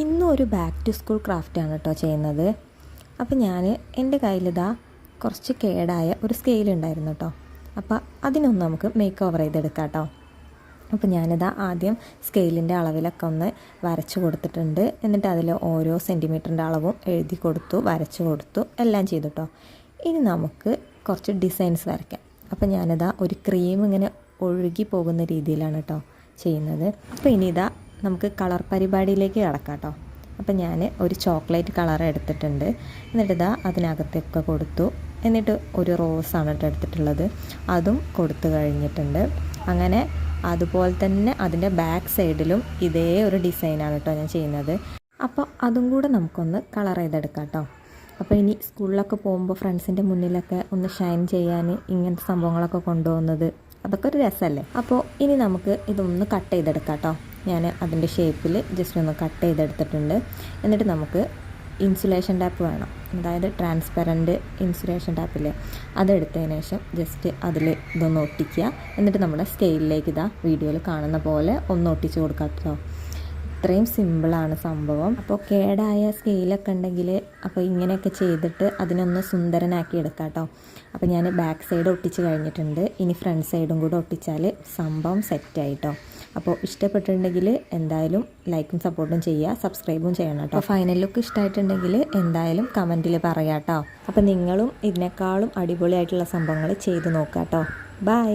ഇന്നും ഒരു back to school ക്രാഫ്റ്റാണ് കേട്ടോ ചെയ്യുന്നത്. അപ്പോൾ ഞാൻ എൻ്റെ കയ്യിലിതാ കുറച്ച് കേടായ ഒരു സ്കെയിൽ ഉണ്ടായിരുന്നു കേട്ടോ. അപ്പോൾ അതിനൊന്ന് നമുക്ക് മേക്ക് ഓവർ ചെയ്തെടുക്കാം കേട്ടോ. അപ്പോൾ ഞാനിതാ ആദ്യം സ്കെയിലിൻ്റെ അളവിലൊക്കെ ഒന്ന് വരച്ച് കൊടുത്തിട്ടുണ്ട്. എന്നിട്ട് അതിൽ ഓരോ സെൻറ്റിമീറ്ററിൻ്റെ അളവും എഴുതി കൊടുത്തു, വരച്ച് കൊടുത്തു, എല്ലാം ചെയ്തു കേട്ടോ. ഇനി നമുക്ക് കുറച്ച് ഡിസൈൻസ് വരയ്ക്കാം. അപ്പോൾ ഞാനിതാ ഒരു ക്രീം ഇങ്ങനെ ഒഴുകി പോകുന്ന രീതിയിലാണ് കേട്ടോ ചെയ്യുന്നത്. അപ്പോൾ ഇനി ഇതാ നമുക്ക് കളർ പരിപാടിയിലേക്ക് കിടക്കാം കേട്ടോ. അപ്പോൾ ഞാൻ ഒരു ചോക്ലേറ്റ് കളർ എടുത്തിട്ടുണ്ട്. എന്നിട്ട് ഇതാ അതിനകത്തൊക്കെ കൊടുത്തു. എന്നിട്ട് ഒരു റോസാണ് കേട്ടോ എടുത്തിട്ടുള്ളത്, അതും കൊടുത്തു കഴിഞ്ഞിട്ടുണ്ട്. അങ്ങനെ അതുപോലെ തന്നെ അതിൻ്റെ ബാക്ക് സൈഡിലും ഇതേ ഒരു ഡിസൈനാണ് കേട്ടോ ഞാൻ ചെയ്യുന്നത്. അപ്പോൾ അതും കൂടെ നമുക്കൊന്ന് കളർ ചെയ്തെടുക്കാം കേട്ടോ. അപ്പോൾ ഇനി സ്കൂളിലൊക്കെ പോകുമ്പോൾ ഫ്രണ്ട്സിൻ്റെ മുന്നിലൊക്കെ ഒന്ന് ഷൈൻ ചെയ്യാൻ ഇങ്ങനത്തെ സംഭവങ്ങളൊക്കെ കൊണ്ടുപോകുന്നത് അതൊക്കെ ഒരു രസമല്ലേ. അപ്പോൾ ഇനി നമുക്ക് ഇതൊന്ന് കട്ട് ചെയ്തെടുക്കാം കേട്ടോ. ഞാൻ അതിൻ്റെ ഷേപ്പിൽ ജസ്റ്റ് ഒന്ന് കട്ട് ചെയ്തെടുത്തിട്ടുണ്ട്. എന്നിട്ട് നമുക്ക് ഇൻസുലേഷൻ ടാപ്പ് വേണം, അതായത് ട്രാൻസ്പെറൻറ്റ് ഇൻസുലേഷൻ ടാപ്പില്ലേ, അതെടുത്തതിന് ശേഷം ജസ്റ്റ് അതിൽ ഇതൊന്ന് ഒട്ടിക്കുക. എന്നിട്ട് നമ്മുടെ സ്കെയിലിലേക്ക് ഇതാ വീഡിയോയിൽ കാണുന്ന പോലെ ഒന്ന് ഒട്ടിച്ച് കൊടുക്കാം കേട്ടോ. ഇത്രയും സിമ്പിളാണ് സംഭവം. അപ്പോൾ കേടായ സ്കെയിലൊക്കെ ഉണ്ടെങ്കിൽ അപ്പോൾ ഇങ്ങനെയൊക്കെ ചെയ്തിട്ട് അതിനൊന്ന് സുന്ദരനാക്കി എടുക്കാം കേട്ടോ. അപ്പോൾ ഞാൻ ബാക്ക് സൈഡ് ഒട്ടിച്ച് കഴിഞ്ഞിട്ടുണ്ട്. ഇനി ഫ്രണ്ട് സൈഡും കൂടെ ഒട്ടിച്ചാൽ സംഭവം സെറ്റായിട്ടോ. അപ്പോൾ ഇഷ്ടപ്പെട്ടിട്ടുണ്ടെങ്കിൽ എന്തായാലും ലൈക്കും സപ്പോർട്ടും ചെയ്യുക, സബ്സ്ക്രൈബും ചെയ്യണം കേട്ടോ. അപ്പോൾ ഫൈനൽ ലുക്ക് ഇഷ്ടമായിട്ടുണ്ടെങ്കിൽ എന്തായാലും കമൻറ്റിൽ പറയാം കേട്ടോ. അപ്പോൾ നിങ്ങളും ഇതിനേക്കാളും അടിപൊളിയായിട്ടുള്ള സംഭവങ്ങൾ ചെയ്ത് നോക്കാം കേട്ടോ. ബൈ.